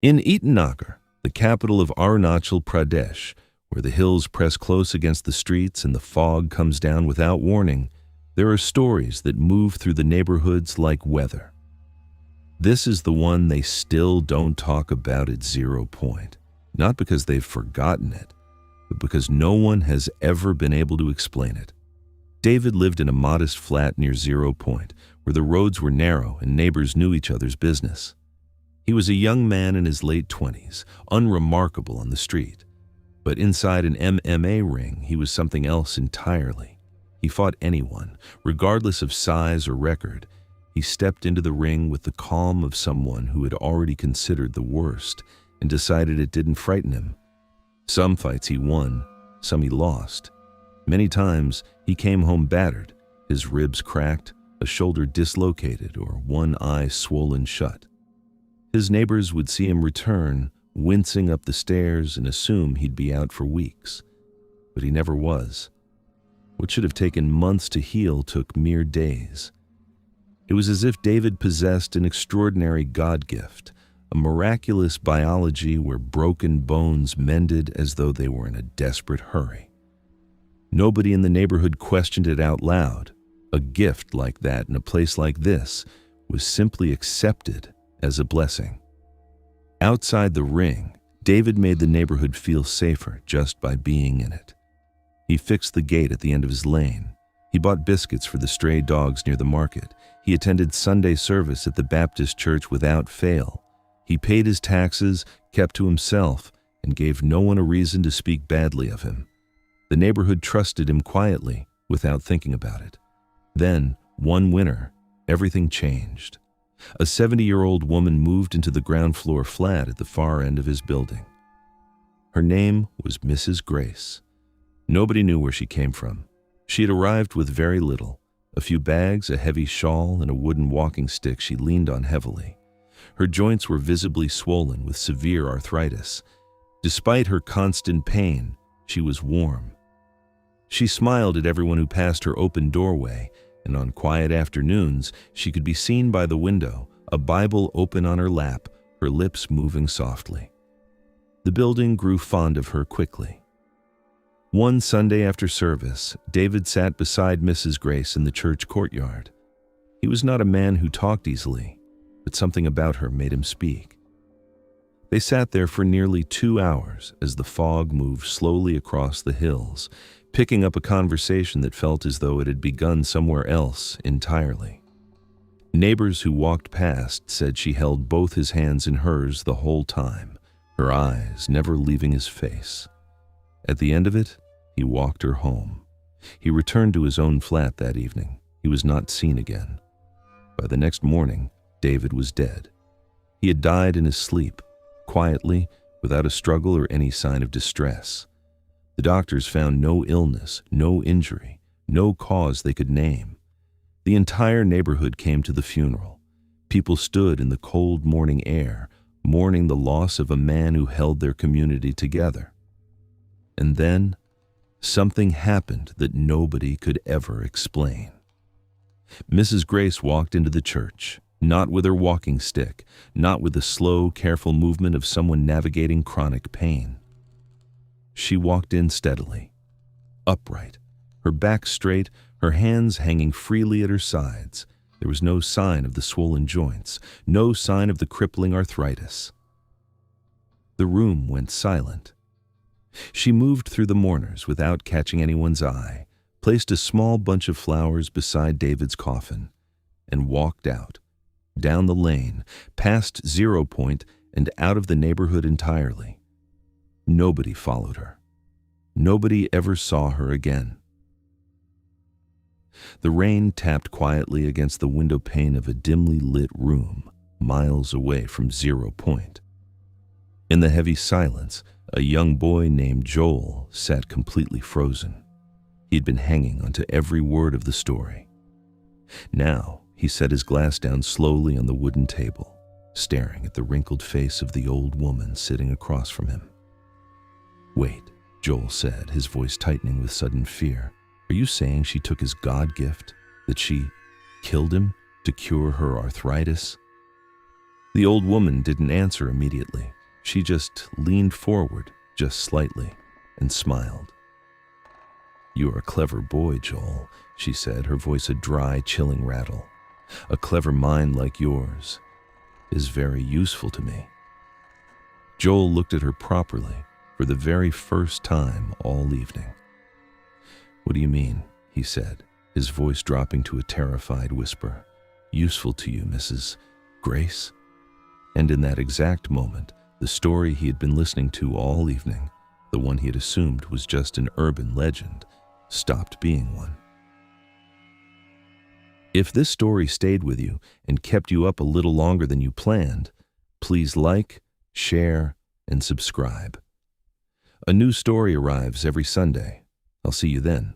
In Itanagar, the capital of Arunachal Pradesh, where the hills press close against the streets and the fog comes down without warning, there are stories that move through the neighborhoods like weather. This is the one they still don't talk about at 0 Point, not because they've forgotten it, but because no one has ever been able to explain it. David lived in a modest flat near 0 Point, where the roads were narrow and neighbors knew each other's business. He was a young man in his late 20s, unremarkable on the street. But inside an MMA ring, he was something else entirely. He fought anyone, regardless of size or record. He stepped into the ring with the calm of someone who had already considered the worst and decided it didn't frighten him. Some fights he won, some he lost. Many times, he came home battered, his ribs cracked, a shoulder dislocated, or one eye swollen shut. His neighbors would see him return, wincing up the stairs, and assume he'd be out for weeks. But he never was. What should have taken months to heal took mere days. It was as if David possessed an extraordinary God gift, a miraculous biology where broken bones mended as though they were in a desperate hurry. Nobody in the neighborhood questioned it out loud. A gift like that in a place like this was simply accepted as a blessing. Outside the ring, David made the neighborhood feel safer just by being in it. He fixed the gate at the end of his lane. He bought biscuits for the stray dogs near the market. He attended Sunday service at the Baptist church without fail. He paid his taxes, kept to himself, and gave no one a reason to speak badly of him. The neighborhood trusted him quietly, without thinking about it. Then, one winter, everything changed. A 70-year-old woman moved into the ground floor flat at the far end of his building. Her name was Mrs. Grace. Nobody knew where she came from. She had arrived with very little, a few bags, a heavy shawl, and a wooden walking stick she leaned on heavily. Her joints were visibly swollen with severe arthritis. Despite her constant pain, she was warm. She smiled at everyone who passed her open doorway, and on quiet afternoons, she could be seen by the window, a Bible open on her lap, her lips moving softly. The building grew fond of her quickly. One Sunday after service, David sat beside Mrs. Grace in the church courtyard. He was not a man who talked easily, but something about her made him speak. They sat there for nearly 2 hours as the fog moved slowly across the hills, picking up a conversation that felt as though it had begun somewhere else entirely. Neighbors who walked past said she held both his hands in hers the whole time, her eyes never leaving his face. At the end of it, he walked her home. He returned to his own flat that evening. He was not seen again. By the next morning, David was dead. He had died in his sleep, quietly, without a struggle or any sign of distress. The doctors found no illness, no injury, no cause they could name. The entire neighborhood came to the funeral. People stood in the cold morning air, mourning the loss of a man who held their community together. And then, something happened that nobody could ever explain. Mrs. Grace walked into the church, not with her walking stick, not with the slow, careful movement of someone navigating chronic pain. She walked in steadily, upright, her back straight, her hands hanging freely at her sides. There was no sign of the swollen joints, no sign of the crippling arthritis. The room went silent. She moved through the mourners without catching anyone's eye, placed a small bunch of flowers beside David's coffin, and walked out, down the lane, past 0 Point, and out of the neighborhood entirely. Nobody followed her. Nobody ever saw her again. The rain tapped quietly against the window pane of a dimly lit room, miles away from 0 Point. In the heavy silence, a young boy named Joel sat completely frozen. He had been hanging onto every word of the story. Now, he set his glass down slowly on the wooden table, staring at the wrinkled face of the old woman sitting across from him. "Wait," Joel said, his voice tightening with sudden fear. "Are you saying she took his God gift, that she killed him to cure her arthritis?" The old woman didn't answer immediately. She just leaned forward, just slightly, and smiled. "You are a clever boy, Joel," she said, her voice a dry, chilling rattle. "A clever mind like yours is very useful to me." Joel looked at her properly for the very first time all evening. "What do you mean?" he said, his voice dropping to a terrified whisper. "Useful to you, Mrs. Grace?" And in that exact moment, the story he had been listening to all evening, the one he had assumed was just an urban legend, stopped being one. If this story stayed with you and kept you up a little longer than you planned, please like, share, and subscribe. A new story arrives every Sunday. I'll see you then.